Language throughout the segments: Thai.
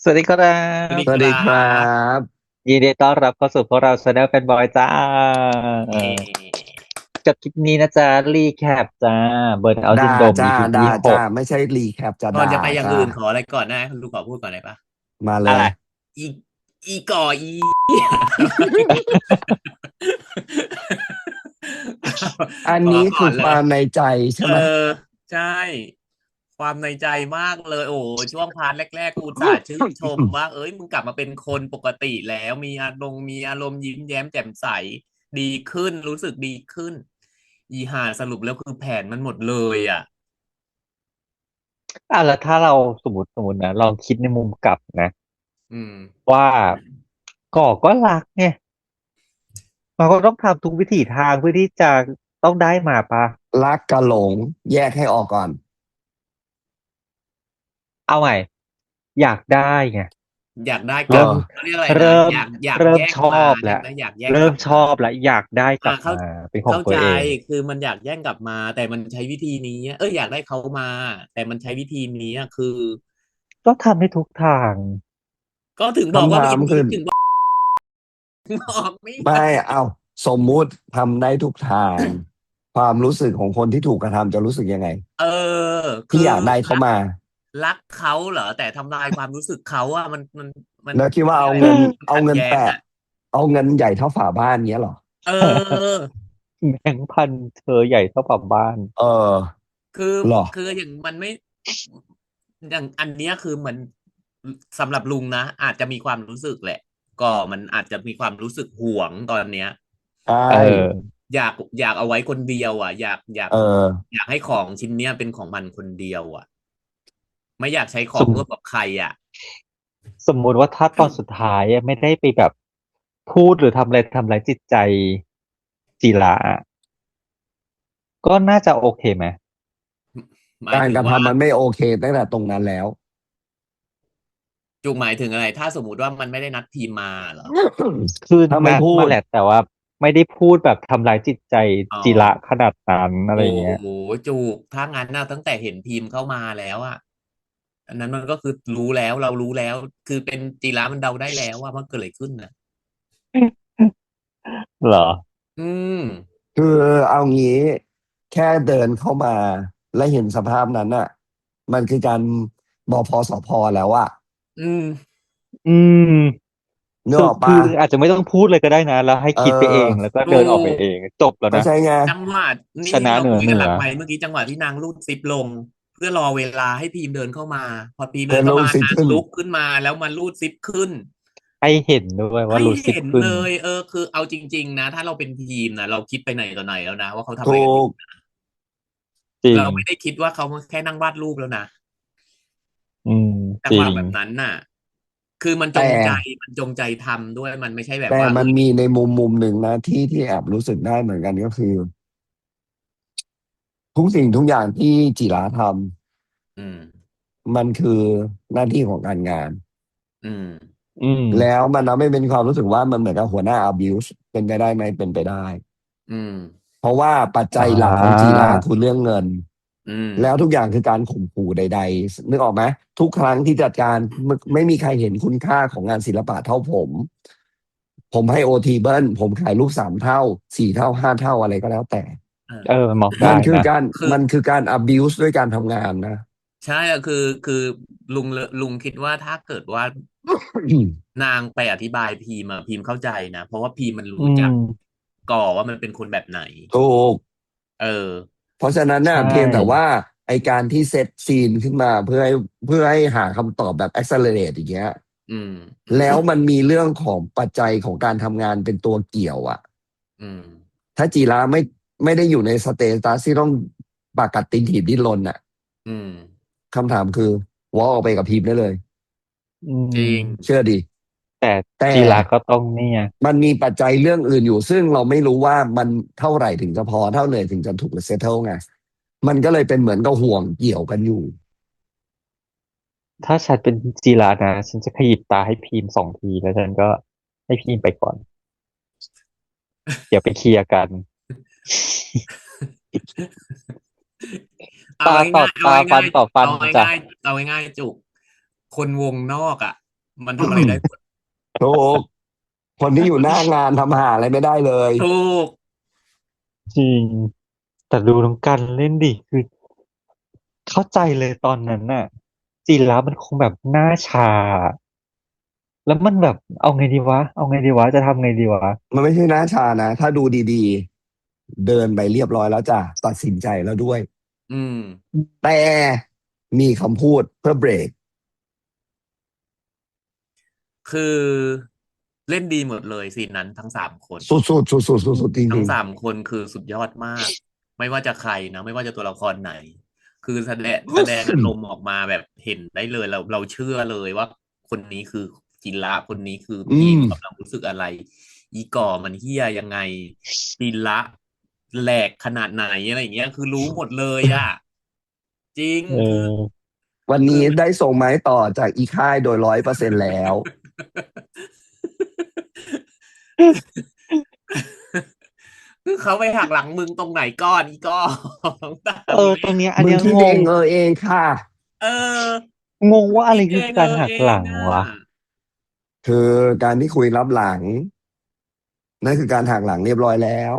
สวัสดีครัสวัสดีครับสวัสดีครับบยินดีต้อนรับเข้าสู่พวกเรา Channel Fanboy จ้าเย่กับคลิปนี้นะจ๊ะรีแคปจ้าเบิร์นเอาท์ด่าซินโดม จ้า EP ด่าที่หจ้ากไม่ใช่รีแคปจะด่าก่อนจะไปอย่างจ้าอื่นขออะไรก่อนนะคุณลูกขอพูดก่อนได้ปะมาเลยอะไรอีอีก่ออีขออันนี้ก่อนเลยคือความในใจเออใช่ไหม ใช่ความในใจมากเลยโอ้โหช่วงพาร์ทแรกๆกูอุตส่าห์ชื่นชมว่าเอ้ยมึงกลับมาเป็นคนปกติแล้วมีอารมณ์ยิ้มแย้มแจ่มใสดีขึ้นรู้สึกดีขึ้นอีห่าสรุปแล้วคือแผนมันหมดเลยอ่ะแล้วถ้าเราสมมตินะลองคิดในมุมกลับนะอืมว่าก็รักเนี่ยมันก็ต้องทำทุกวิถีทางเพื่อที่จะต้องได้มาปะรักกับหลงแยกให้ออกก่อนเอาใหม่อยากได้ไงอยากได้กลับเริ่มเออเขาเรียกอะไรนะเริ่มอยากเริ่มชอแย่งมาบแล้วใช่ไหมอยากแย่งเริ่มกลับมาชอบแล้วอยากได้กลับเข้ามาเป็นของเข้าใจตัวเองคือมันอยากแย่งกลับมาแต่มันใช้วิธีนี้อยากได้เขามาแต่มันใช้วิธีนี้คือก็ทำให้ทุกทาง ก็ถึงบอกคำว่าไม่เห็นถามคือถึงบอกบอกไม่ไม่ได้เอาสมมุติทำได้ทุกทางความรู้สึกของคนที่ถูกกระทำจะรู้สึกยังไงเออคือที่อยากได้เขารักมารักเขาเหรอแต่ทำลายความรู้สึกเขาอะมันแล้วคิดเขาเรียกอะไรว่าเอาเงินมันขัดเอาเงินแปะแย้งอะเอาเงินใหญ่เท่าฝาบ้านเงี้ยเหรอเออ แบงค์พันเธอใหญ่เท่ากับบ้านเออคือเหรอคืออย่างมันไม่อย่างอันเนี้ยคือเหมือนสำหรับลุงนะอาจจะมีความรู้สึกแหละก็มันอาจจะมีความรู้สึกหวงตอนเนี้ยใช่เอออยากเอาไว้คนเดียวอ่ะเอออยากให้ของชิ้นเนี้ยเป็นของมันคนเดียวอ่ะไม่อยากใช้ขสมองร่วมกับใครอ่ะสมมุติว่าถ้าตอนสุดท้ายอะไม่ได้ไปแบบพูดหรือทำอะไรทำร้ายจิตใจจีระอะก็น่าจะโอเคไหมหมายการถึงว่ากระทำมันไม่โอเคตั้งแต่ตรงนั้นแล้ว จุกหมายถึงอะไรถ้าสมมุติว่ามันไม่ได้นัดทีมมาเหรอคือถ้าไม่นัดพูดมาแหละแต่ว่าไม่ได้พูดแบบทำร้ายจิตใจอ๋อจีระขนาดนั้นอะไรโอ้เงี้ยโหจุกถ้างั้นนะตั้งแต่เห็นทีมเข้ามาแล้วอ่ะ อันนั้นมันก็คือรู้แล้วเรารู้แล้วคือเป็นจีรามันเดาได้แล้วว่ามันเกิดอะไรขึ้นนะเหรออืมคือเอางี้แค่เดินเข้ามาและเห็นสภาพนั้นอ่ะมันคือการบพสพแล้วอะอืมอืมคือนึกออกปะอาจจะไม่ต้องพูดเลยก็ได้นะแล้วให้เอคิดไปเองอแล้วก็ถูเดินออกไปกเองจบแล้วนะก็ใช่ไงจังหวะชนี่นะเราคุยกันหลัเหนือเหนืองไมค์เมื่อกี้จังหวะที่นางรูดซิปลงเพื่อรอเวลาให้พีมเดินเข้ามาพอพีมเดินเข้าเพื่อนรูดมานางซิปขึ้นลุกขึ้นมาแล้วมันรูดซิปขึ้นให้เห็นด้วยว่าให้รู้สิบเห็นขึ้นเลยคือเอาจริงๆนะถ้าเราเป็นทีมนะเราคิดไปไหนต่อไหนแล้วนะว่าเขาทำอะไรถูกันอยู่กจริงเราไม่ได้คิดว่าเขาแค่นั่งวาดรูปแล้วนะอืมจัจริงงหวะแบบนั้นน่ะคือมันจแต่งใจมันจงใจทำด้วยมันไม่ใช่แบบแต่ว่ามันมีในมุมหนึ่งนะที่แอบรู้สึกได้เหมือนกันก็คือทุกสิ่งทุกอย่างที่จิราทอืมำมันคือหน้าที่ของการงาน อืมอืมแล้วมันทำให้เป็นความรู้สึกว่ามันเหมือนกับหัวหน้า abuse เป็นไปได้ไหมเป็นไปได้อืมเพราะว่าปัจอ่จัยหลักของจีาระคือเรื่องเงินอืมแล้วทุกอย่างคือการข่มขู่ใดๆนึกออกไหมทุกครั้งที่จัดการไม่มีใครเห็นคุณค่าของงานศิลปะเท่าผมให้โอทีเบิลผมขายรูป3 เท่า4 เท่า5 เท่าอะไรก็แล้วแต่อ่าเออมองได้มันคือนะการคือมันคือการ abuse ด้วยการทำงานนะ ใช่คือลุงลุงคิดว่าถ้าเกิดว่า นางไปอธิบายพีมอะพีมเข้าใจนะเพราะว่าพีมมันอืรู้จักมก่อว่ามันเป็นคนแบบไหนถูก เออเพราะฉะนั้นน่ะใช่เพียงแต่ว่าไอการที่เซตซีนขึ้นมาเพื่อให้หาคำตอบแบบ accelerate อย่างเงี้ยอืมแล้วมันมีเรื่องของปัจจัยของการทำงานเป็นตัวเกี่ยวอะอืมถ้าจีราไม่ได้อยู่ในสเตตัสที่ต้องปากกัดตีนถีบดิ้นรนอะอืมคำถามคือวอลออกไปกับพีมได้เลยอืจริงเชื่อดิแต่แต่จีราก็ต้องเนี่ยมันมีปัจจัยเรื่องอื่นอยู่ซึ่งเราไม่รู้ว่ามันเท่าไหร่ถึงจะพอเท่าไหร่ถึงจะถูกเซตเทิลไงมันก็เลยเป็นเหมือนกับห่วงเกี่ยวกันอยู่ ถ้าฉันเป็นจีรานะฉันจะขยิบตาให้พีม2 ทีแล้วฉันก็ให้พีมไปก่อนเดี๋ยวไปเคลียร์กันเอาตาต่อง่ายๆเอาตาฟันง่ายต่อฟันๆเอาจ้ะง่ายๆเอาง่ายๆจุกคนวงนอกอ่ะ มันทำอะไรได้หมด ถูกคนที่อยู่หน้างานทำหาอะไรไม่ได้เลย ถูก จริง แต่ดูน้องกันเล่นดิคือเข้าใจเลยตอนนั้นน่ะจีรามันคงแบบหน้าชา แล้วมันแบบเอาไงดีวะ เอาไงดีวะ จะทำไงดีวะ มันไม่ใช่หน้าชานะ ถ้าดูดีๆ เดินไปเรียบร้อยแล้วจ้ะตัดสินใจแล้วด้วย อืม แต่มีคำพูดเพื่อเบรก คือเล่นดีหมดเลยซีนนั้นทั้ง3 คน สุดๆสุดๆสุดๆจ ทั้ ริ ง ง 3 คนคือสุดยอดมาก ไม่ว่าจะใครนะ ไม่ว่าจะตัวละครไหน คือแสดงอารมณ์ออกมาแบบเห็นได้เลยเราเชื่อเลยว่าคนนี้คือจิระคนนี้คือ ๆ อื พีม ม กำลังรู้สึกอะไร อีก่อมันเฮี้ยยังไงจิระแหลกขนาดไหนอะไรอย่างเงี้ย คือรู้หมดเลยอ่ะ จริง เอ คือ อ วันนี้ คือ ได้ส่งไม้ต่อจากอีค่ายโดย100%แล้ว คือเขาไปหักหลังมึงตรงไหนก่อนอีกอนตาม ตรงเนี้ย อัน มึง เนี้ย คิด ง เอง งเองค่ะ เออ งงว่าอะไร คิด คื เอ อง การหัก เอ หลั ง ง อ่ะ วะ คือการที่คุยรับหลัง นั่นคือการหักหลังเรียบร้อยแล้ว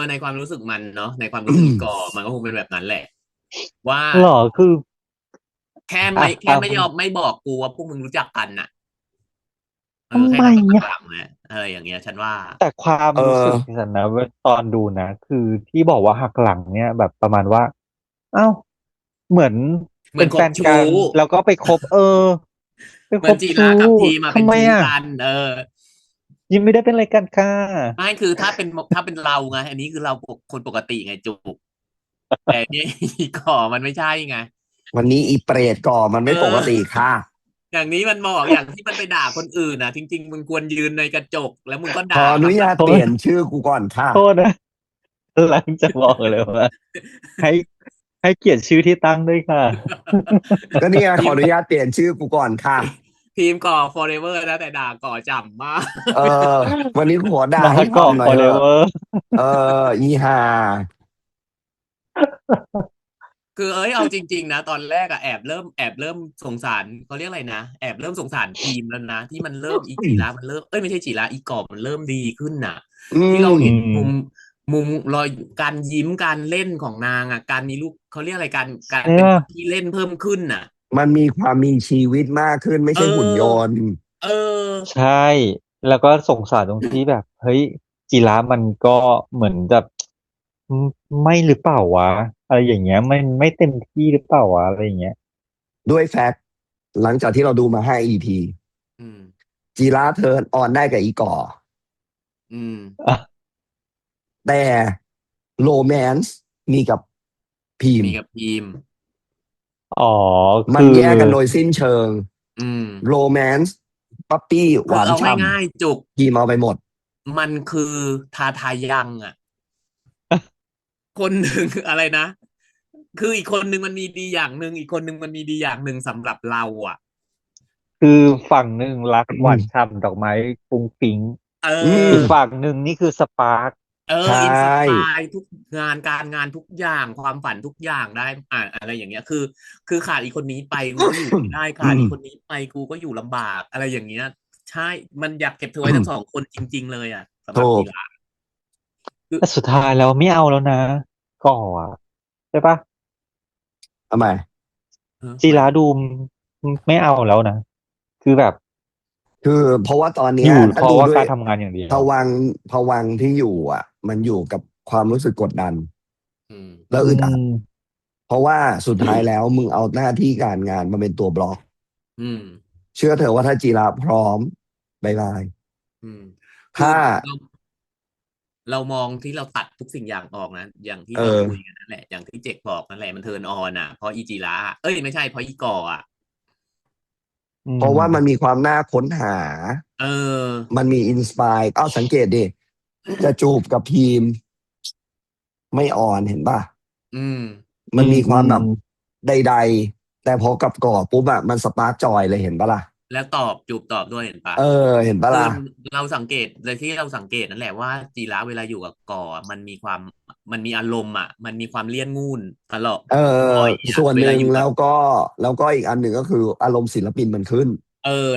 ในความรู้สึกมันเนาะในความรู้สึกอีกอมันก็คงเป็นแบบนั้นแหละ ว่า หรอคือ แค่ อ่ะ ไม่ไม่ยอมไม่บอกกูว่าพวกมึงรู้จักกันน่ะ ทำ แค่ ไม นั้นก็หัก อ่ะ หลังนะอะไรอย่างเงี้ย ฉันว่า แต่ความ เอ รู้ อ สึกฉันนะเว้ยตอนดูนะ คือที่บอกว่าหักหลังเนี่ยแบบประมาณว่า เอ้า เหมือน เหมื เป็ อน น ค แฟ บ น ชู กัน แล้วก็ไปคบ ไป เหมื ค อน บ จิ ชู ระกับพีม ทำ เป็น ไม ชู้ อ่ะ กัน ยังไม่ได้เป็นอะไรกันค่ะ ไม่คือถ้าเป็นเราไงอันนี้คือเราคนปกติไงจุก แต่เนี่ยอีกอมันไม่ใช่ไง วันนี้อีเปรตก่อมันไม่ปกติค่ะ อย่างนี้มันบอกอย่างที่มันไปด่าคนอื่นนะจริง ๆ มึงควรยืนในกระจก แล้วมึงก็ ข ด่า ออนุญาต โทษ เปลี่ยนชื่อกูก่อนค่ะ โทษนะหลังจะบอกเลยว่า ให้เกียรติชื่อที่ตั้งด้วยค่ะ ก็เนี่ยขออนุญาตเปลี่ยนชื่อกูก่อนค่ะ ทีมก่อ forever นะแต่ด่าก่อจำมาก เออ วันนี้ขอด่า มา ให้ ก่อ ทำหน่อยเถอะ forever อีห่า คือเอาจริง ๆ นะ ตอนแรกอะแอบเริ่มสงสารเขาเรียกอะไรนะแอบเริ่มสงสารทีมแล้วนะ ที่มันเริ่มอีจีระมันเริ่มไม่ใช่จีระอีกอบมันเริ่มดีขึ้นน่ะ อื ที่เรา ม เห็นมุมรอยการยิ้มการเล่นของนางอ่ะการมีลูกเขาเรียกอะไรการ เนี่ เป็น ย คนที่เล่นเพิ่มขึ้นน่ะ มันมีความมีชีวิตมากขึ้นไม่ใช่หุ่นยนต์ เออ ใช่ แล้วก็สงสารตรงที่แบบ เฮ้ยจิระมันก็เหมือนแบบไม่หรือเปล่าวะ อะไรอย่างเงี้ยมันไม่เต็มที่หรือเปล่าวะอะไรอย่างเงี้ย ด้วยแฟกต์หลังจากที่เราดูมา5 EP อืม จีราเทิร์นออนได้กับอีก่อ อืม แต่โรแมนซ์มีกับพีม มีกับทีม อ๋อ มัน คือ แยกกันโดยสิ้นเชิง อืม โรแมนซ์ปั๊ปปี้ห คือ วาน เอา ฉ่ ง่ายๆจุก ำพีมเอาไปหมด มันคือทาทายังอ่ะ คนหนึ่ง อะไรนะ คืออีกคนหนึ่งมันมีดีอย่างหนึ่งอีกคนหนึ่งมันมีดีอย่างหนึ่งสำหรับเราอ่ะ คือฝั่งหนึ่งรักหวานฉ่ำดอกไม้ฟุ้งฟิ้ง เอ อื อ ม อีกฝั่งหนึ่งนี่คือสปาร์ค ใช่ อินสปายทุกการงานทุกอย่างความฝันทุกอย่างได้อะไรอย่างเงี้ยคือขาดอีกคนนี้ไปกูก็อยู่ไม่ได้ขาดอีกคนนี้ไปกูก็อยู่ลำบากอะไรอย่างเงี้ย ใช่ มันอยากเก็บเธอไว้ทั้ง 2 คนจริง ๆ เลยอ่ะสำหรับ ถูก กีฬา แต่สุดท้ายแล้วไม่เอาแล้วนะก่ออ่ะใช่ปะ ทำไม จีราดูไม่เอาแล้วนะ คือแบบ คือเพราะว่าตอนเนี้ อย ยู่ ถ้า เพราะ ดู ว่า ด้วย การทำงานอย่างเดียว ภวังค์ที่อยู่อ่ะ มันอยู่กับความรู้สึกกดดัน อืม แล้วอึดอัด อืม เพราะว่าสุดท้ายแล้วมึงเอาหน้าที่การงานมาเป็นตัวบล็อก อืม เชื่อเถอะว่าถ้าจีราพร้อมบายบาย อืม ถ้า เรามองที่เราตัดทุกสิ่งอย่างออกนะอย่างที่ เอ เรา อ คุยกันนั่นแหละอย่างที่เจคบอกนั่นแหละมันเทิร์นออนอ่ะเพราะอีจีระไม่ใช่เพราะอีกออ่ะ เพราะว่ามันมีความน่าค้นหา เออ มันมีอินสปายเอาสังเกตดิ จะจูบกับพีม ไม่อ่อนเห็นป่ะ อืม มันมีความแบบ อืม ใดๆ แต่พอกับก่อปุ๊บอะมันสปาร์กจอยเลยเห็นปะล่ะ แล้วจูบตอบด้วยเห็นปะ เห็นปะ คือ ล่ะ เราสังเกตเลยที่เราสังเกตนั่นแหละว่าจีระเวลาอยู่กับก่อมันมีอารมณ์อ่ะมันมีความเลี่ยนงูนตลอดบ่อยอะ ส่วนหนึ่ง เวลาอยู่กับ แล้วก็อีกอันหนึ่งก็คืออารมณ์ศิลปินมันขึ้น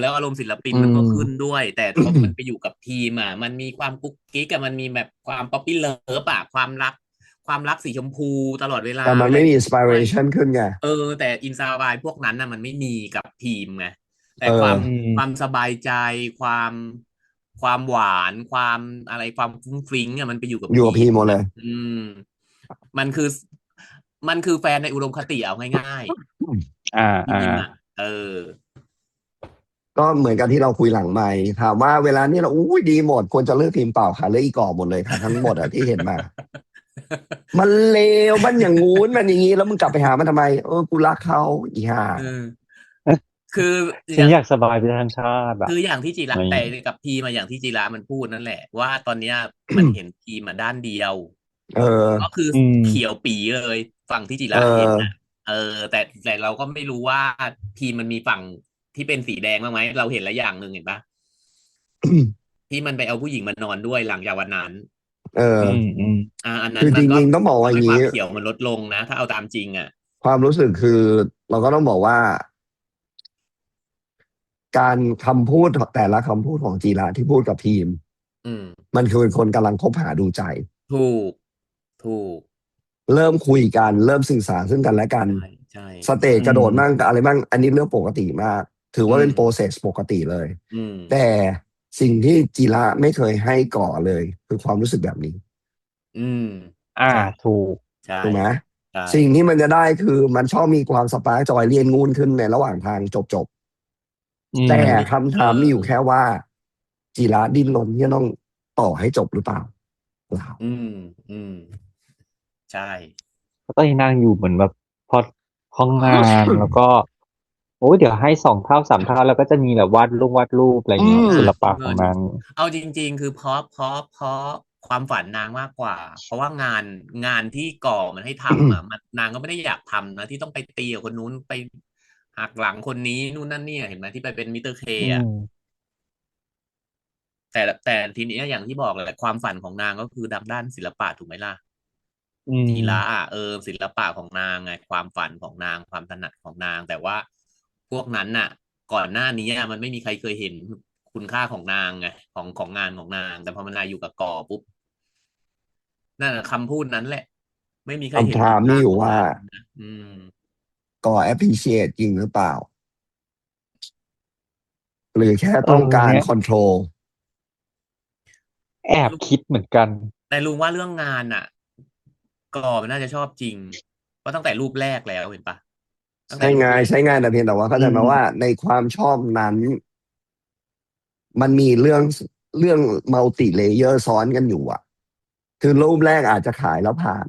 แล้วอารมณ์ศิลปินอืมันก็ขึ้นม ด้วย แต่พอมันไปอยู่กับทีมอ่ะมันมีความกุ๊กกิ๊กกับมันมีแบบความป๊อปปี้เลิฟอ่ะความรักสีชมพูตลอดเวลาแต่มันเวลาอยู่ไม่มีอินสปิเรด้วยชันขึ้นไงแต่อินสปายพวกนั้นน่ะมันไม่มีกับทีมไงแต่เอความออืความมสบายใจความความหวานความอะไรความฟุ้งฟริ้งอ่ะมันไปอยู่กับอยู่ทีมกับพีหมดเลยมมันคือมันคือแฟนในอุดมคติเอาง่ายอ่าๆอ่าทีมอ่ะก็เหมือนกันที่เราคุยหลังไมค์ถามว่าเวลานี้เราอุ้ยดีหมดควรจะเลือกทีมเปล่าค่ะเลือกอีกอหมดเลยค่ะทั้งหมดอะที่เห็นมา มันเลวมันอย่างงู้นมันอย่างงี้แล้วมึงกลับไปหามันทำไมกูรักเขาอีห่าเออคืออฉันย่างอยากสบายไปทั้งชาติอ่ะคืออย่างที่จีระนี่แต่กับพีมาอย่างที่จีระมันพูดนั่นแหละว่าตอนเนี้ยมันเห็นพีมาด้านเดียวเออก็คืออืมเขียวปีเลยฝั่งที่จีเอระเห็นน่ะอ เออแต่เราก็ไม่รู้ว่าพีมันมีฝั่งที่เป็นสีแดงบ้างไหมเราเห็นแล้วอย่างหนึ่งเห็นปะที่มันไปเอาผู้หญิงมานอนด้วยหลังจากวันนั้นเออือมอืมอันนั้คือจนมันก็ริงๆต้องบอกว่าทำอย่างนี้ให้ความเขียวมันลดลงนะถ้าเอาตามจริงอ่ะความรู้สึกคือเราก็ต้องบอกว่าการคำพูดแต่ละคำพูดของจีระที่พูดกับทีมอืมมันคือเป็นคนกำลังคบหาดูใจถูกถูกเริ่มคุยกันเริ่มสื่อสารซึ่งกันและกันใช่ใช่สเตจอืกระโดดมั่งมอะไรมั่งอันนี้เรื่องปกติมากถืออืมว่าเป็นโปรเซสปกติเลยอืมแต่สิ่งที่จีระไม่เคยให้ก่อเลยคือความรู้สึกแบบนี้อืมอ่าใช่ถูกใช่ถูกไหมใช่สิ่งที่มันจะได้คือมันชอบมีความสปาร์กจอยเรียนงูนขึ้นในระหว่างทางจบ อืแต่มมันมีคำถามมีอยู่แค่ว่าจีระดิ้นรนที่จะต้องต่อให้จบหรือเปล่าเปล่าอืมอืมใช่ก็ต้องนั่งอยู่เหมือนแบบพอห้องงานแล้วก็โอ้ยเดี๋ยวให้2 เท่า 3 เท่าแล้วก็จะมีแบบวาดรูปอะไรอืเงี้ยมศิลปะเงินของนางเอาจริงๆคือเพราะความฝันนางมากกว่าเพราะว่างานที่ก่อมันให้ทำมันนางก็ไม่ได้อยากทำนะที่ต้องไปตีกับคนนู้นไปหักหลังคนนี้นู่นนั่นเนี่ยเห็นไหมที่ไปเป็นมิสเตอร์เคอือ่ะ มแต่ทีนี้อย่างที่บอกแหละความฝันของนางก็คือดังด้านศิลปะถูกไหมล่ะอืจีระมศิลปะของนางไงความฝันของนางความถนัดของนางแต่ว่าพวกนั้นน่ะก่อนหน้านี้มันไม่มีใครเคยเห็นคุณค่าของนางไงของงานของนางแต่พอมันนายอยู่กับก่อปุ๊บนั่นน่ะคำพูดนั้นแหละไม่มีใครเห็นคำถามคุณค่ามีอยู่ว่าของงานนะก่อ appreciate จริงหรือเปล่าหรือแค่เออต้องการ เนี่ย control แอบคิดเหมือนกันแต่ลุงว่าเรื่องงานน่ะก่อมันน่าจะชอบจริงเพราะตั้งแต่รูปแรกแล้วเห็นปะตั้งแต่ใช่ไงรูปแรกใช่ไงแต่เพียงแต่ว่าเข้าอืใจไหมว่ามในความชอบนั้นมันมีเรื่องมัลติเลเยอร์ซ้อนกันอยู่อ่ะคือรูปแรกอาจจะขายแล้วผ่าน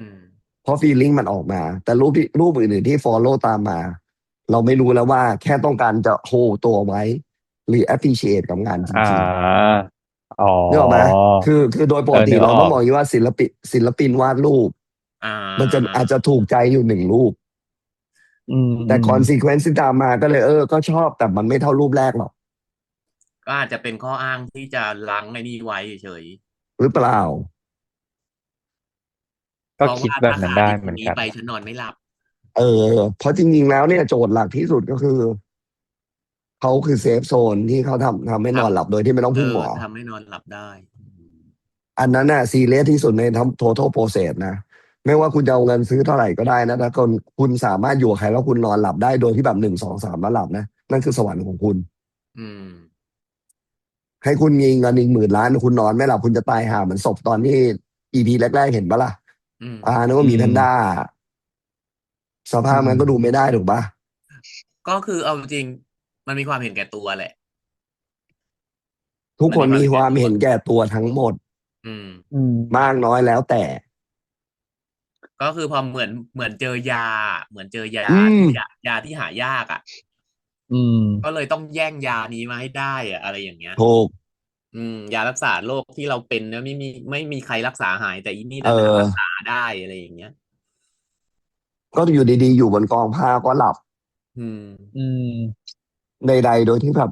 อืมเพราะฟีลลิ่งมันออกมาแต่รูปอื่นๆที่ follow ตามมาเราไม่รู้แล้วว่าแค่ต้องการจะ hold ตัวไว้หรือ appreciate กับงานจอ่ริงาอ๋อๆนึกออกไหมคือโดยปกติเรานึกออกต้องมองอย่างนี้ว่าศิลปินวาดรูปอ่มันจะาอาจจะถูกใจอยู่หนึ่งรูปอืมแต่ อืม consequence ที่ตามมาก็เลยก็ชอบแต่มันไม่เท่ารูปแรกหรอกก็อาจจะเป็นข้ออ้างที่จะล้างไอ้นี่ไว้เฉยหรือเปล่าๆเพราะก็คิดว่าถ้าแบบนั้นได้ขายคนเหมือนกันนี้ไปฉันนอนไม่หลับเอเพราะจริงๆแล้วเนี่ยโจทย์หลักที่สุดก็คือเขาคือเซฟโซนที่เขาทำให้ทนอนหลับโดยที่ไม่ต้องำพึ่งหมอ ทำให้นอนหลับได้อันนั้นน่ะซีเรียสที่สุดในทั้ง total process นะไม่ว่าคุณจะเอาเงินซื้อเท่าไหร่ก็ได้นะถ้าคุณสามารถอยู่กับใครแล้วคุณนอนหลับได้โดยที่แบบ1 2 3แล้วหลับนะนั่นคือสวรรค์ของคุณอืมให้คุณมีเงิน1 10,000 ล้านคุณนอนไม่หลับคุณจะตายห่าเหมือนศพตอนที่EPแรกๆเห็นปะล่ะอืมนึกว่าอืมมีแพนด้าสอืภาพมันก็ดูไม่มได้ถูกปะก็คือเอาจริงมันมีความเห็นแก่ตัวแหละทุกคนมันมีความมีความเห็นแก่ตัวเห็นแก่ตัวทั้งหมดอืมอืมมากน้อยแล้วแต่ก็คือพอเหมือนเจอยาเหมือนเจอยาอืมยาที่หายากอืมก็เลยต้องแย่งยานี้มาให้ได้อะไรอย่างเงี้ยถูกยารักษาโรคที่เราเป็นเนี่ยไม่มีใครรักษาหายแต่อีนี่เอดันหารักษาอได้อะไรอย่างเงี้ยก็อยู่ดีๆอยู่บนกองผ้าก็หลับอืม อืมใดๆโดยที่แบบ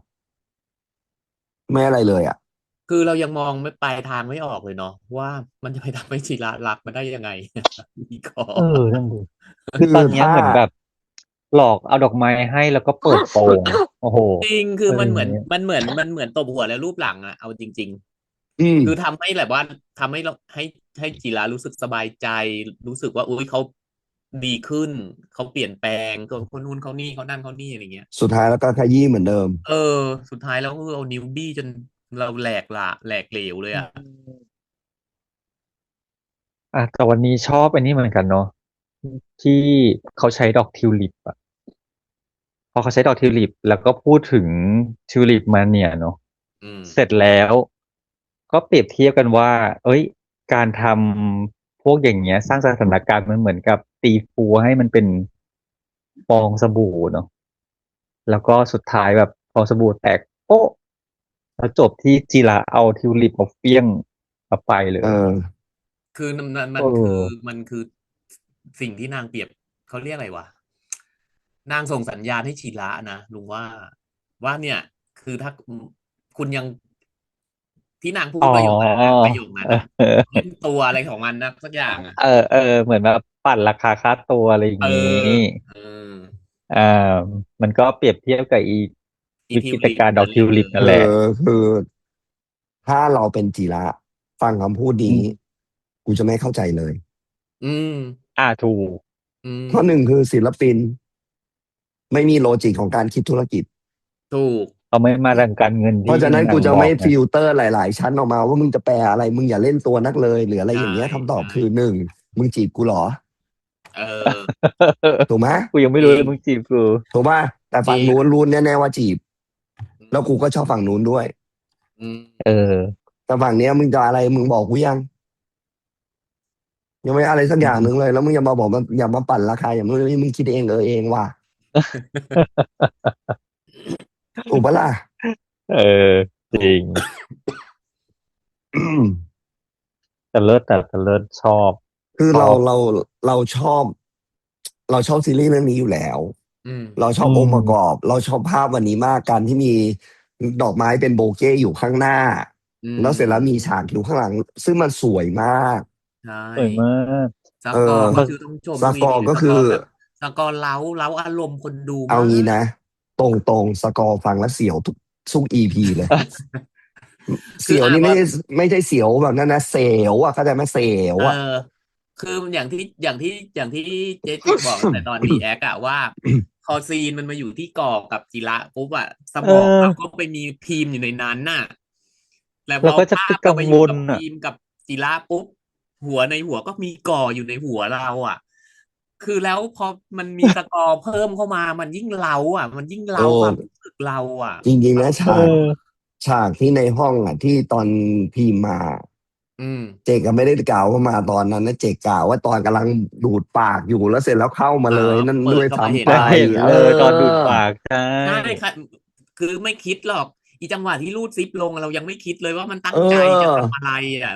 ไม่อะไรเลยอ่ะ คือเรายังมองไม่ปลายทางไม่ออกเลยเนาะว่ามันจะไปทำให้ศิลารักมันได้ยังไงอีกอเออนั่นดิคือคือตอนเนี้ยถ้าเหมือนแบบ หลอกเอาดอกไม้ให้แล้วก็เปิดโปงโอ้โหจริงคืออะไรมันเหมือนอย่างเงี้ยตบหัวแล้วรูปหลังอะเอาจริงอืมๆคือทำให้แบบว่าทำให้เราให้จีรารู้สึกสบายใจรู้สึกว่าอุ้ยเขาดีขึ้นเขาเปลี่ยนแปลงคนนู้นเขานี่เขานั่นเขานี่อะไรเงี้ยสุดท้ายแล้วก็ขยี้เหมือนเดิมเออสุดท้ายแล้วก็เอานิ้วบี้จนเราแหลกเหลวเลยอือ่ะมแต่วันนี้ชอบอันนี้เหมือนกันเนาะที่เขาใช้ดอกทิวลิปอะพอเขาใช้ดอกทิวลิปแล้วก็พูดถึงทิวลิปมาเนี่ยเนาะอืมเสร็จแล้วก็เปรียบเทียบกันว่าเอ้ยการทำพวกอย่างเงี้ยสร้างสถานการณ์มันเหมือนกับตีฟูให้มันเป็นฟองสบู่เนาะแล้วก็สุดท้ายแบบฟองสบู่แตกโป๊ะแล้วจบที่จีระเอาทิวลิปมาเฟี้ยงเอาไปเลเอยอคือเมันคือออมันคือสิ่งที่นางเปรียบเขาเรียกอะไรวะนางส่งสัญญาณให้ชีระนะลุงว่าเนี่ยคือถ้าคุณยังที่นางพูอ๋อดประโยคนั้นนะประโยคนั้นเออ อ่ะเล่นตัวอะไรของมันนะสักอย่างอ่ะ เออเออเหมือนแบบปั่นราคาค่าตัวอะไรอย่างเอนี้อเอออ่ามันก็เปรียบเทียบกับอีอีวิกฤตทิวลิปการณ์ดอกทิวนั่นเลยคือลิปนั่นแหละคือถ้าเราเป็นจิระฟังคำพูดนี้อืมกูจะไม่เข้าใจเลยอืมถูกอืมข้อหนึ่งคือศิลปินไม่มีโลจิกของการคิดธุรกิจ ถูกเขาไม่มาดังการเงินที่เพราะฉะนั้นหนังกูจะไม่บอกนะ ฟิลเตอร์หลายๆชั้นออกมาว่ามึงจะแปลอะไรมึงอย่าเล่นตัวนักเลยหรืออะไรใช่อย่างเงี้ยคำตอบใช่คือหนึ่งมึงจีบกูเหรอเออ ถูกไหมกูยังไม่จริงรู้เลยมึงจีบกูถูกป่ะแต่จริงฝั่งนู้นรู้แน่ๆว่าจีบอืแล้วกูมก็ชอบฝั่งนู้นด้วยอืมเออแต่ฝั่งเนี้ยมึงจะอะไรมึงบอกกูยังไม่อะไรสักอือย่างหนึ่งมเลยแล้วมึงอย่ามาบอกมันอย่ามาปั่นราคาอย่างนู้นอย่างนี้มึงคิดเองเองว่ะถูกปะล่ะ เออจถูกริงแต่เลิศชอบคือชอบเราชอบเราชอบซีรีส์เรื่องนี้อยู่แล้วอืมเราชออืบองค์ประกอมบเราชอบภาพวันนี้มากการที่มีดอกไม้เป็นโบเก้อยู่ข้างหน้าอืแล้วเสร็จแล้วมีฉามกอยู่ข้างหลังซึ่งมันสวยมากใช่สวยมากสเอกอร์อก็เขาคือต้องชมสกตรงนี้ดิอร์ก็คือสกอร์แบบสกอร์เล้าอารมณ์คนดูเอามากงี้นะตรงสกอร์ฟังแล้วเสียวทุกอีพีเลยคือเสียวนี่ว่า ไม่ใช่เสียวแบบนั้นนะเสียวอ่ะเข้าใจไหมเสียวเอออ่ะ คืออย่างที่เจจิบอกตั้งแต่ตอนรีแอคอะว่าพอซีนมันมาอยู่ที่กอกับจิระปุ๊บอะสเอมองเราก็อไปมีพีมอยู่ในนั้นน่ะแต่พอเราก็จะภาพเรากังวลไปอยู่กับพีอ่ะมกับจิระปุ๊บในหัวก็มีก่ออยู่ในหัวเราอะคือแล้วพอมันมีสกอร์เพิ่มเข้ามามันยิ่งเล้าอ่ะมันยิ่งโอ้เล้าความรู้สึกเราอ่ะจริงๆนะเออฉากที่ในห้องอ่ะที่ตอนพีมมาอืมเจกก็ไม่ได้กล่าวว่ามาตอนนั้นนะเจกกล่าวว่าตอนกำลังดูดปากอยู่แล้วเสร็จแล้วเข้ามาอ่าเลยนั่นด้วยเปิดเข้ามาเห็ซ้ำไปนเลย จะเห็นเอเลยตอนดูดอปากใช่ใช่ค่ะคือไม่คิดหรอกอีจังหวะที่รูดซิปลงเรายังไม่คิดเลยว่ามันตั้เงใจจะออทำอะไรอ่ะ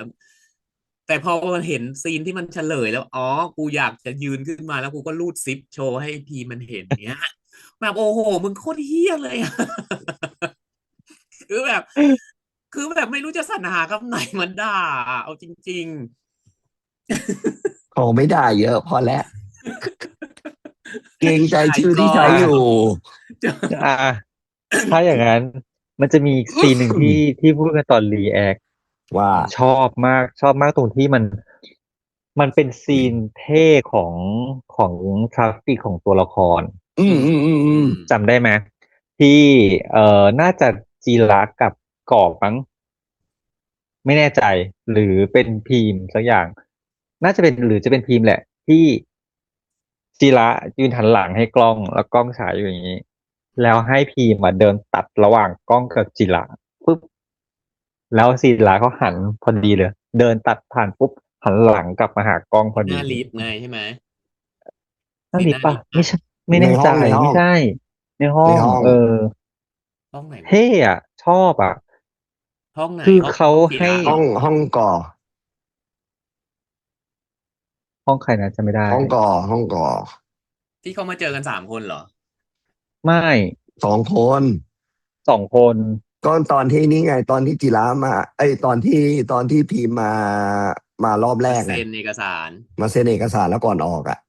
แต่พอมันเห็นซีนที่มันเฉลยแล้วอ๋อกูอยากจะยืนขึ้นมาแล้วกูก็รูดซิปโชว์ให้พีมันเห็นเนี้ยแบบโอ้โหมึงโคตรเฮี้ยเลยอ่ะคือแบบไม่รู้จะสรรหาคำไหนมันด่าอะเอาจริงขอไม่ได้เยอะพอแล้วเกรงใจๆขายชื่อที่ก่อใช้อ่อยู่นจะ อ่าถ้าอย่างนั้นมันจะมีอีกซีนหนึ่งที่พูดกันตอนรีแอคว่าชอบมากตรงที่มันเป็นซีนเท่ของทราฟฟิกของตัวละครอืมอืมจำได้ไหมที่น่าจะจีรักกับกอบมั้งไม่แน่ใจหรือเป็นพีมสักอย่างน่าจะเป็นหรือจะเป็นพีมแหละที่จีระยืนหันหลังให้กล้องแล้วกล้องฉายอยู่อย่างนี้แล้วให้พีมมาเดินตัดระหว่างกล้องกับจีระปุ๊บแล้วจีระเขาหันพอดีเลยเดินตัดผ่านปุ๊บหันหลังกลับมาหากล้องพอหน้าดีลิฟต์ไงใช่ไหมนั่นซีนหน้านี่ปะลิฟต์อ่ะไม่ใช่ไม่แน่ใจไม่ใช่ในห้องในห้องห้องไหนวะเท่อะชอบอะห้องไหนคือเขาห้องห้องกีให้ฬาเหรอ ห้องก่อห้องใครนะจะไม่ได้ห้องก่อที่เขามาเจอกัน3 คนเหรอไม่2 คน2 คนก็ตอนที่นี่ไงตอนที่จิระมาไอยตอนที่พีมมารอบแรกไงมาเซ็นเอกสารมาเซ็นเอกสารแล้วก่อนออกอ่ะ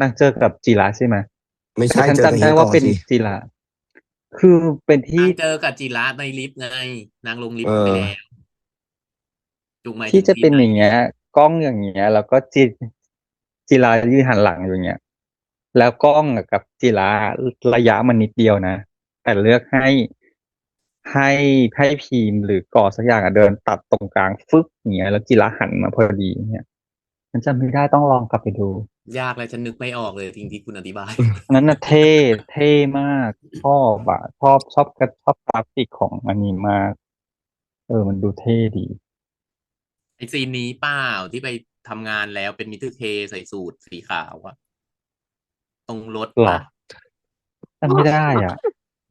นางเจอกับจิระใช่ไหมไม่แต่ฉันใช่เจอกับจำได้ว่าเป็นเฮียกอสิจิระคือเป็นที่นางเจอกับจิระในลิฟต์ไงนางลงลิเอฟต์ไปอแล้วถูกไหมที่จะถึงซีนไหนเป็นอย่างเงี้ยกล้องอย่างเงี้ยแล้วก็จิระยืนหันหลังอยู่อย่างเงี้ยแล้วกล้องอะกับจิระระยะมันนิดเดียวนะแต่เลือกให้ให้พีมหรือก่อสักอย่างอะเดินตัดตรงกลางฟึกอย่างเงี้ยแล้วจิระหันมาพอดีเนี่ยฉันจำไม่ได้ต้องลองกลับไปดูยากเลยฉันนึกไม่ออกเลยทิ้งที่คุณอธิบาย อันนั้นน่ะเท่มากชอบอะชอบกราฟิกของอันนี้มากมันดูเท่ดีไอซีนนี้เปล่าที่ไปทำงานแล้วเป็นมิสเตอร์เคใส่สูทสีขาวอะตรงรถหรอปะจำไม่ได้อ่ะ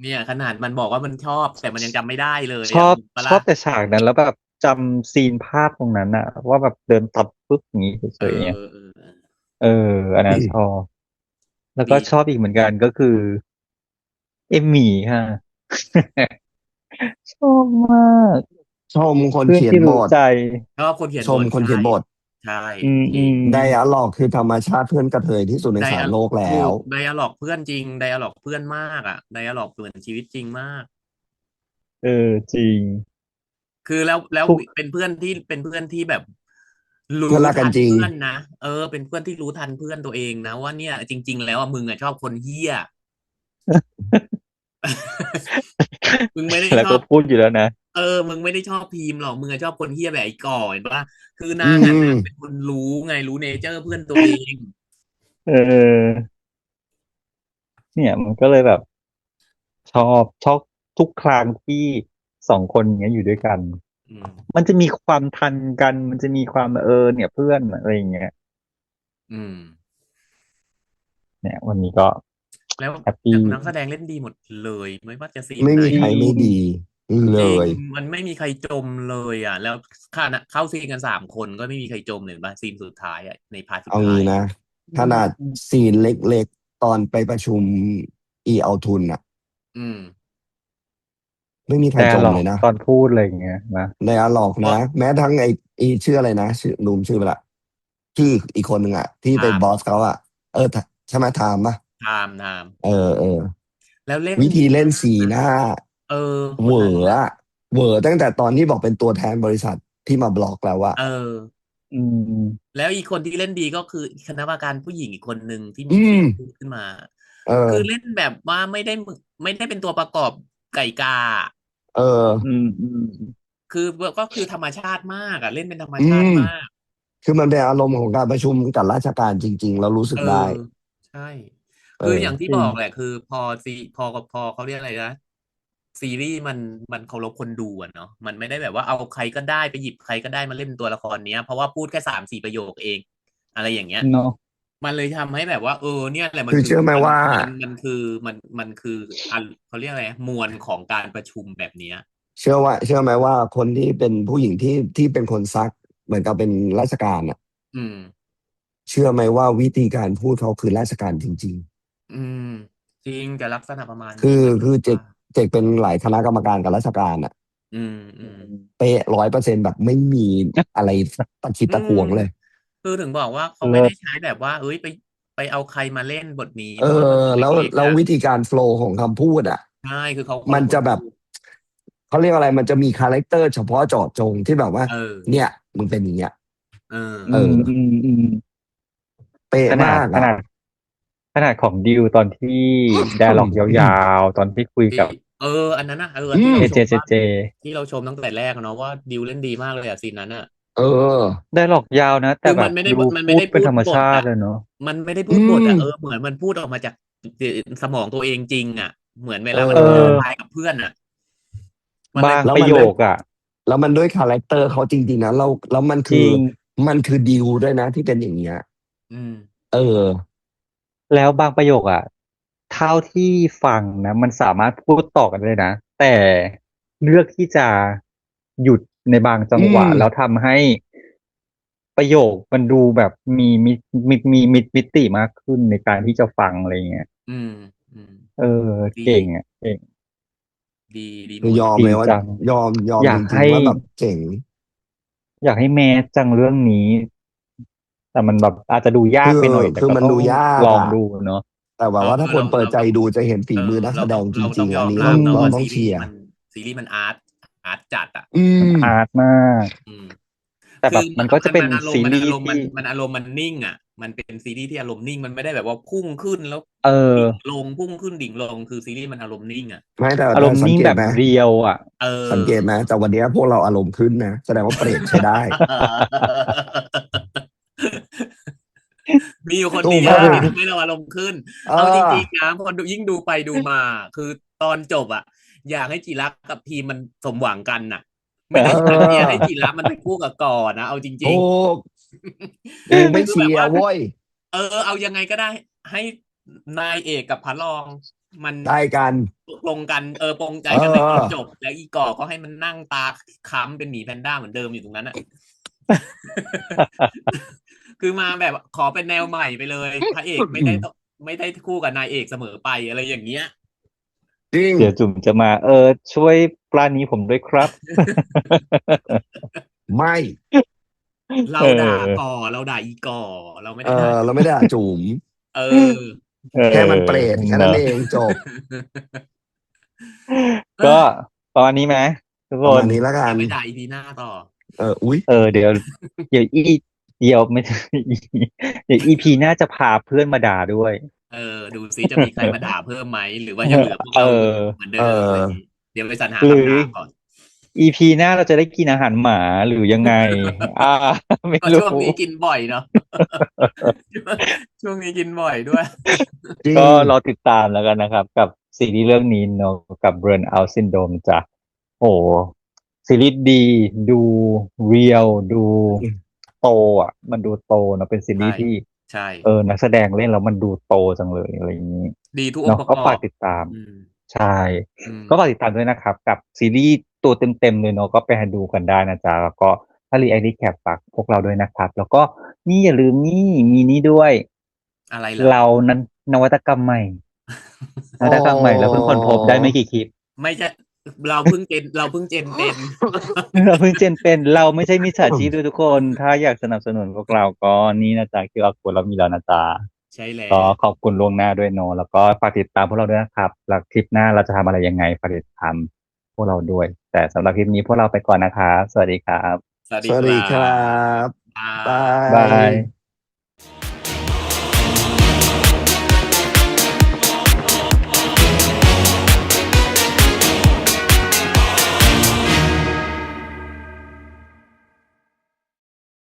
เนี่ยขนาดมันบอกว่ามันชอบแต่มันยังจำไม่ได้เลยชอบอะงงปะล่ะชอบแต่ฉากนั้นแล้วแบบจำซีนภาพตรงนั้นอะว่าแบบเดินตัดปุ๊บอย่างนี้เฉเออยๆเนี่ยเออเออเอออันนั้นชอบแล้วก็ดีชอบอีกเหมือนกันก็คือเอมหมี่ค่ะชอบมากชมคนเพื่อนเขียนบทที่รู้ใจชอบคนเขียนชมคนบทใช่เขียนบทใช่อืมอืจริงมไดอะล็อกคือธรรมชาติเพื่อนกระเทยที่สุดในไดอะสามโลกแล้ถูวกไดอะล็อกเพื่อนจริงไดอะล็อกเพื่อนมากอะไดอะล็อกเหมือนชีวิตจริงมากจริงคือแล้วทุกเป็นเพื่อนที่แบบเพื่อนรู้ทันรักกันจริงเพื่อนนะเป็นเพื่อนที่รู้ทันเพื่อนตัวเองนะว่าเนี่ยจริงๆแล้วอะมึงอะชอบคนเหี้ย มึงไม่ได้ชอบแล้วก็พูดอยู่แล้วนะมึงไม่ได้ชอบพีมหรอกมึงอะชอบคนเฮี้ยแบบไอ้ก่อเห็นปะคืออืนางเป็นมคนรู้ไงรู้เนเจอร์เพื่อนตัวเองเนี่ยมันก็เลยแบบชอบทุกครั้งที่สองคนเนี้ยอยู่ด้วยกัน อืมมันจะมีความทันกัน มันจะมีความเนี่ยเพื่อนอะไรอย่างเงี้ยอืมเนี่ยวันนี้ก็แล้วแฮปปี้นักแสดงเล่นดีหมดเลยไม่ว่าจะซีนไม่ไหนมีใครจริงไม่ดีเลจริงยมันไม่มีใครจมเลยอ่ะแล้วขณะเข้าซีนกัน3 คนก็ไม่มีใครจมเลยป่ะซีนสุดท้ายอ่ะในพาร์ทสุดท้ายอะเอางี้นะอืขนาดมซีนเล็กๆตอนไปประชุมเอาทุนอะอืมไม่มีใครแต่หรอกจมเลยนะตอนพูดอะไรอย่างเงี้ยนะไดอะล็อกเพราะนะแม้ทั้งไอชื่ออะไรนะชื่อลืมชื่อไปละชื่ออีกคนหนึ่งอะที่ไทม์เป็นบอสเขาอะเออใช่ไหมไทม์ปะไทม์เออเออแล้วเล่นวิดีมาธีเล่นสีกหน้าเออคเหวนนั้นน่ะออะเหวอตั้งแต่ตอนที่บอกเป็นตัวแทนบริษัทที่มาบล็อกแล้วอะเออ อืมแล้วอีกคนที่เล่นดีก็คือคณะกรรมการผู้หญิงอีกคนหนึ่งที่อืมีเสีมยงพูดขึ้นมาเออคือเล่นแบบว่าไม่ได้เป็นตัวประกอบไก่กาเออคือก็คือธรรมชาติมากอ่ะเล่นเป็นธรรมอืชาติมมากคือมันเป็นอารมณ์ของการประชุมกับราชการจริงๆเรารู้สึเออกได้ใช่เอคืออย่างที่อจริงบอกแหละคือพอเขาเรียกอะไรนะซีรีส์มันเคารพคนดูอะเนาะมันไม่ได้แบบว่าเอาใครก็ได้ไปหยิบใครก็ได้มาเล่นตัวละครเนี้ยเพราะว่าพูดแค่3-4 ประโยคเองอะไรอย่างเงี้ย เนาะมันเลยทำให้แบบว่าเนี่ยแหละมันคือคือเชื่อไหมว่ามันคือเขาเรียกอะไรมวลของการประชุมแบบเนี้ยเชื่อไหมว่าคนที่เป็นผู้หญิงที่เป็นคนซักเหมือนกับเป็นราชการอ่ะอืมเชื่อไหมว่าวิธีการพูดเขาคือราชการจริงอืมจริงจะลักษณะประมาณๆคือนี้เหมือนคือเจกว่าเจกเป็นหลายคณะกรรมการกับราชการอ่ะอืมอืมเป๊ะ100%แบบไม่มีอะไรตะคิดอืตะขมวงเลยคือถึงบอกว่าเขาไม่เลิศได้ใช้แบบว่าไปเอาใครมาเล่นบทนี้เอเพราะว่ามันบทแล้วเล็กๆอ่ะวิธีการโฟลว์ของคำพูดอ่ะใช่คือเขาเคารมันจะแบบพคนดูเขาเรียกอะไรมันจะมีคาแรคเตอร์เฉพาะเจาะจงที่แบบว่าเออเนี่ยมึงเป็นอย่างเงี้ยเออเออเป๊ะขนามากอ่ะ ดขนาดขนาดของดิวตอนที่ไดอะล็อกยาวๆตอนที่คุยที่กับอันนั้นนะอืที่มเราชมว่าเจที่เราชมตั้งแต่แรกอะเนาะว่าดิวเล่นดีมากเลยอะซีนนั้นอะ เออไดอะล็อกยาวนะแต่คือแบบดูมันพูไม่ได้พูดดเป็นธรรมบทอ่ะชาติเลยเนาะมันไม่ได้พูอืดบทมอ่ะเหมือนมันพูดออกมาจากสมองตัวเองจริงอ่ะเหมือนเวเอลามันเออไลน์กับเพื่อนอ่ะมันเลยบางประโยแล้วมันด้วยคอ่ะแล้วมันด้วยคาแรคเตอร์เขาจริงๆนะแล้วจริง มันคือดิวด้วยนะที่เป็นอย่างเงี้ยอืมเออแล้วบางประโยคอ่ะเท่าที่ฟังนะมันสามารถพูดต่อกันเลยนะแต่เลือกที่จะหยุดในบางจัอืงหวะมแล้วทำให้ประโยคมันดูแบบมีมิติมากขึ้นในการที่จะฟังอะไรเงี้ยอืมอืมเออดีเก่งอ่ะเก่งดีหคือมดยอมเลยว่าดีจังยอมจริงอยากให้ๆว่าแบบเจ๋งอยากให้แมสจังเรื่องนี้ แต่มันแบบอาจจะดูยากไปหน่อยแต่คือก็ต้องมันดูยากลองอ่ะดูเนาะแต่ว่าถ้าคนเปิดใจดูจะเห็นฝีมือนักแสดงจริงๆอันนี้เราต้องยอมรับเนาะเราว่าต้องเชียร์ซีรีส์มันอาร์ตจัดอ่ะอืมันมอาร์ตมาก อืมแต่คือแบบมันก็จะเป็นมันอารมซีณ์มันรีส์ที่อารมณ์มันมันอารมณ์มันนิ่งอ่ะมันเป็นซีรีส์ที่อารมณ์นิ่งมันไม่ได้แบบว่าพุ่งขึ้นแล้วเออดิ่งลงพุ่งขึ้นดิ่งลงคือซีรีส์มันอารมณ์นิ่งอ่ะไม่แต่อารมณ์นิ่งแบบสังเกตไหมเรียวอ่ะเอสังเกตไหมอ แต่วันนี้พวกเราอารมณ์ขึ้นนะแสดงว่าเปรตใช้ได้ มีอยู่คนถูกเดีไหมยวที่ทำให้เราอารมณ์ขึ้นเอเอาจอริงๆนะพอดูยิ่งดูไปดูมาคือตอนจบอ่ะอยากให้จิรักกับพีมมันสมหวังกันน่ะไม่ได้เออยากให้อจิรักมันไปคู่กับก่อนนะเอาจริถูงกกูไม่ๆคือแบบว่าเชียร์เว้ยเอายังไงก็ได้ให้นายเอกกับพระรองมันได้กันปลงกันปลงใจเอกันในตอนอจบแล้วอีก่อก็ให้มันนั่งตาค้ำเป็นหมีแพนด้าเหมือนเดิมอยู่ตรงนั้นอ่ะ คือมาแบบขอเป็นแนวใหม่ไปเลยพระเอกไม่ได้คู่กับนายเอกเสมอไปอะไรอย่างเงี้ย จริงเดี๋ยวจุ๋มจะมาช่วยปลานี้ผมด้วยครับ ไม่ เราเอด่าอก่อเราด่าอีก่อเราไม่ได้ด่าเราจุ๋มไม่ได้ด่าจุ๋มเออ เอแค่มันเปรตแค่นั้นเนอะเองจบ ก็ประมาณนี้ไหมทุกคนประมาณนี้แล้วกันเดี๋ยวไปด่าอีพีหน้าต่ออุ๊ยเดี๋ยวไม่เดี๋ยวอีพีหน้าจะพาเพื่อนมาด่าด้วย ดูซิจะมีใครมาด่าเพิ่มไหมหรือว่ายังเหลือพวก เอเราอเหมือนเอเดิมอะไรออย่างงี้เดี๋ยวไปสรรหาหรือคำด่าก่อน อีพีหน้าเราจะได้กินอาหารหมาหรือยังไง อ่า ไม่ก็รู้ ช่วงนี้กินบ่อยเนาะ ช่วงนี้กินบ่อยด้วย จริก็งรอติดตามแล้วกันนะครับกับซีรีส์เรื่องนี้เนาะกับ Burnout Syndrome จ้ะโอ้ซีรีส์ดีดูเรียลดูโตอ่ะมันดูโตเนอะเป็นซีรีใช่ส์ที่ใช่นักแสดงเล่นแล้วมันดูโตจังเลยอะไรอย่างนี้ดีทุกองเนาะก็ฝากค์ประกอบติดตามอืมใช่อืมก็ฝากติดตามด้วยนะครับกับซีรีส์ตัวเต็มๆเลยเนาะก็ไปดูกันได้นะจ๊ะแล้วก็ถ้ารีแอคแคปฝากพวกเราด้วยนะครับแล้วก็นี่อย่าลืมนี่มีนี่ด้วย อะไรเหรอ เรานั้นนวัตกรรมใหม่นอ๋อวัตกรรมใหม่เราเพิ่งค้นพบได้ไม่กี่คลิป ไม่ใช่เราเพิ่งเจนเป็น เราเพิ่งเจนเป็นเราไม่ใช่มิจฉาชีพด้วยทุกคนถ้าอยากสนับสนุนพวกเราก็นี่นะจ๊ะคือเอากดเรามีแล้วนะจ๊ะใช่แล้ก็วขอบคุณล่วงหน้าด้วยเนอะแล้วก็ฝากติดตามพวกเราด้วยนะครับแล้วคลิปหน้าเราจะทำอะไรยังไงฝากติดตามพวกเราด้วยแต่สำหรับคลิปนี้พวกเราไปก่อนนะครับสวัสดีครับสวัสสวัสดีดีครัครับบบ๊ายบาบายบายย